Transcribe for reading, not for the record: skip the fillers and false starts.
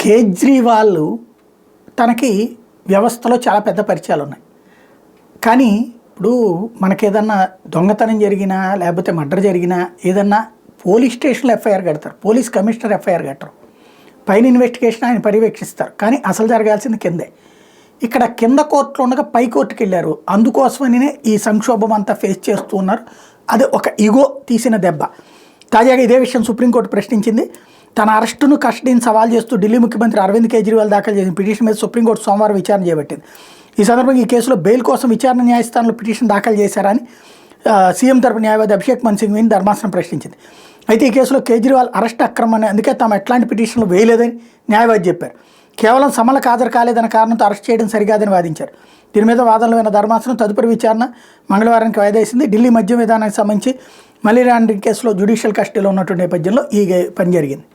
కేజ్రీవాల్ తనకి వ్యవస్థలో చాలా పెద్ద పరిచయాలు ఉన్నాయి. కానీ ఇప్పుడు మనకేదన్నా దొంగతనం జరిగినా లేకపోతే మర్డర్ జరిగినా ఏదన్నా పోలీస్ స్టేషన్లో ఎఫ్ఐఆర్ కడతారు, పోలీస్ కమిషనర్ ఎఫ్ఐఆర్ కట్టరు, పైన ఇన్వెస్టిగేషన్ ఆయన పర్యవేక్షిస్తారు. కానీ అసలు జరగాల్సింది కిందే. ఇక్కడ కింద కోర్టులో ఉండగా పై కోర్టుకి వెళ్ళారు. అందుకోసమనే ఈ సంక్షోభం అంతా ఫేస్ చేస్తూ ఉన్నారు. అది ఒక ఇగో తీసిన దెబ్బ. తాజాగా ఇదే విషయం సుప్రీంకోర్టు ప్రశ్నించింది. తన అరెస్టును కస్టడీని సవాల్ చేస్తూ ఢిల్లీ ముఖ్యమంత్రి అరవింద్ కేజ్రీవాల్ దాఖలు చేసిన పిటిషన్ మీద సుప్రీంకోర్టు సోమవారం విచారణ చేపట్టింది. ఈ సందర్భంగా ఈ కేసులో బెయిల్ కోసం విచారణ న్యాయస్థానంలో పిటిషన్ దాఖలు చేశారని సీఎం తరపు న్యాయవాది అభిషేక్ మను సింఘ్విని ధర్మాసనం ప్రశ్నించింది. అయితే ఈ కేసులో కేజ్రీవాల్ అరెస్ట్ అక్రమని, అందుకే తాము ఎట్లాంటి పిటిషన్లు వేయలేదని న్యాయవాది చెప్పారు. కేవలం సమలకు హాజరు కాలేదన్న కారణంతో అరెస్ట్ చేయడం సరికాదని వాదించారు. దీని మీద వాదనలు విన్న ధర్మాసనం తదుపరి విచారణ మంగళవారానికి వాయిదా వేసింది. ఢిల్లీ మద్యం విధానానికి సంబంధించి మనీ లాండరింగ్ కేసులో జ్యుడిషియల్ కస్టడీలో ఉన్నటువంటి నేపథ్యంలో ఈ పని జరిగింది.